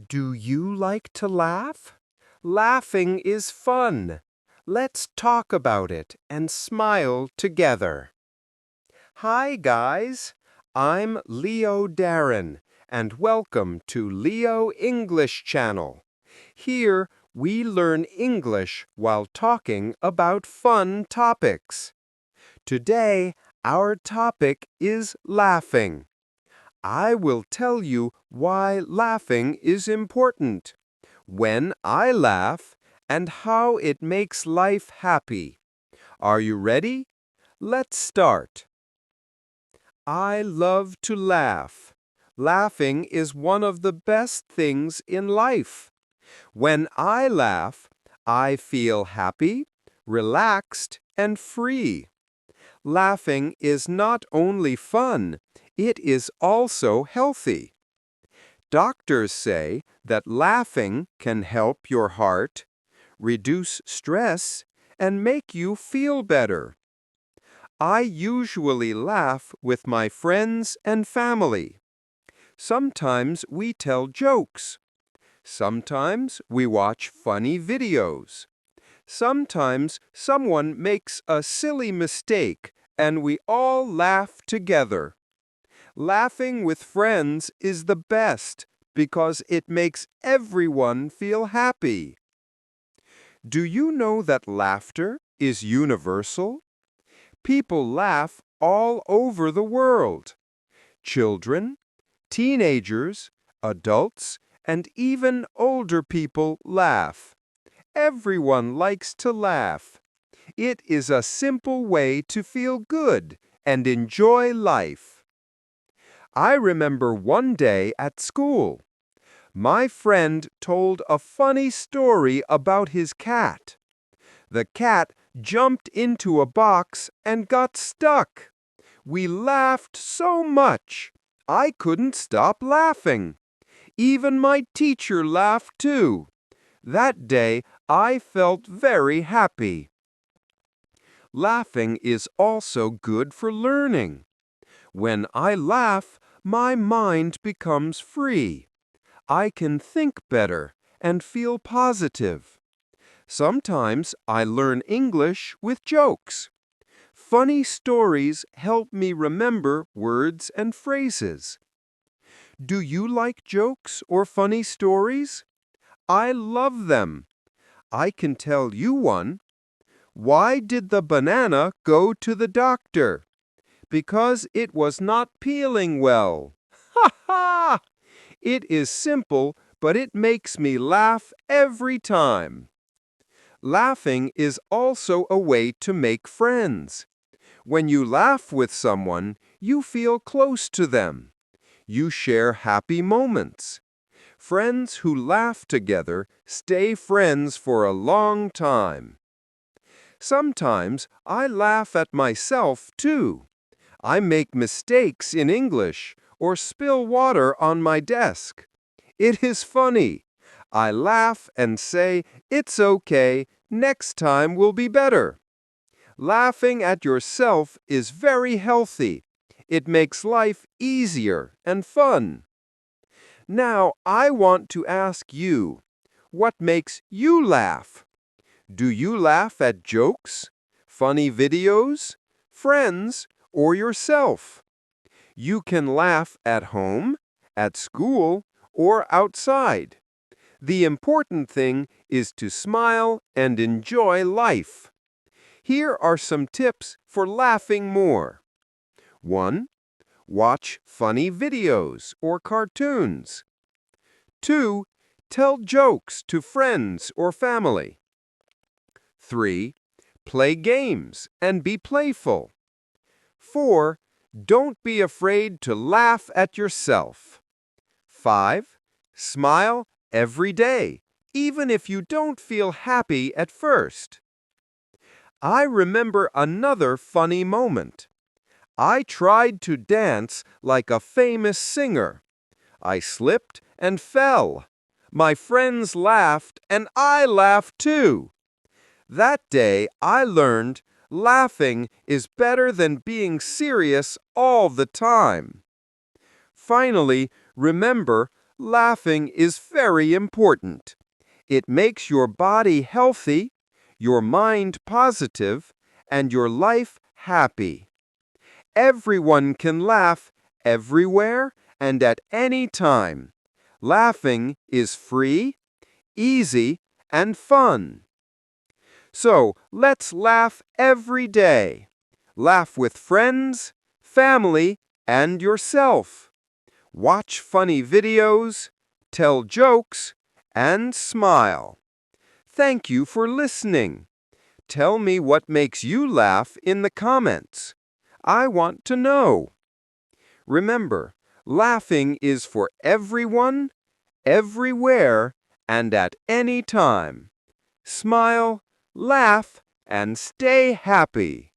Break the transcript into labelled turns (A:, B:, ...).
A: Do you like to laugh? Laughing is fun. Let's talk about it and smile together. Hi, guys. I'm Leo Darren, and welcome to Leo English Channel. Here, we learn English while talking about fun topics. Today, our topic is laughing. I will tell you why laughing is important, when I laugh, and how it makes life happy. Are you ready? Let's start. I love to laugh. Laughing is one of the best things in life. When I laugh, I feel happy, relaxed, and free. Laughing is not only fun, it is also healthy. Doctors say that laughing can help your heart, reduce stress, and make you feel better. I usually laugh with my friends and family. Sometimes we tell jokes. Sometimes we watch funny videos. Sometimes someone makes a silly mistake and we all laugh together. Laughing with friends is the best because it makes everyone feel happy. Do you know that laughter is universal? People laugh all over the world. Children, teenagers, adults, and even older people laugh. Everyone likes to laugh. It is a simple way to feel good and enjoy life. I remember one day at school. My friend told a funny story about his cat. The cat jumped into a box and got stuck. We laughed so much. I couldn't stop laughing. Even my teacher laughed too. That day, I felt very happy. Laughing is also good for learning. When I laugh, my mind becomes free. I can think better and feel positive. Sometimes I learn English with jokes. Funny stories help me remember words and phrases. Do you like jokes or funny stories? I love them. I can tell you one. Why did the banana go to the doctor? Because it was not peeling well. Ha ha! It is simple, but it makes me laugh every time. Laughing is also a way to make friends. When you laugh with someone, you feel close to them. You share happy moments. Friends who laugh together stay friends for a long time. Sometimes I laugh at myself too. I make mistakes in English or spill water on my desk. It is funny. I laugh and say, "It's okay, next time will be better." Laughing at yourself is very healthy. It makes life easier and fun. Now, I want to ask you, what makes you laugh? Do you laugh at jokes, funny videos, friends, or yourself? You can laugh at home, at school, or outside. The important thing is to smile and enjoy life. Here are some tips for laughing more. 1. Watch funny videos or cartoons. 2. Tell jokes to friends or family. 3. Play games and be playful. 4. Don't be afraid to laugh at yourself. 5. Smile every day, even if you don't feel happy at first. I remember another funny moment. I tried to dance like a famous singer. I slipped and fell. My friends laughed, and I laughed too. That day I learned laughing is better than being serious all the time. Finally, remember, Laughing is very important. It makes your body healthy, your mind positive, and your life happy. Everyone can laugh everywhere and at any time. Laughing is free, easy, and fun. So let's laugh every day. Laugh with friends, family, and yourself. Watch funny videos, tell jokes, and smile. Thank you for listening. Tell me what makes you laugh in the comments. I want to know. Remember, laughing is for everyone, everywhere, and at any time. Smile, laugh, and stay happy.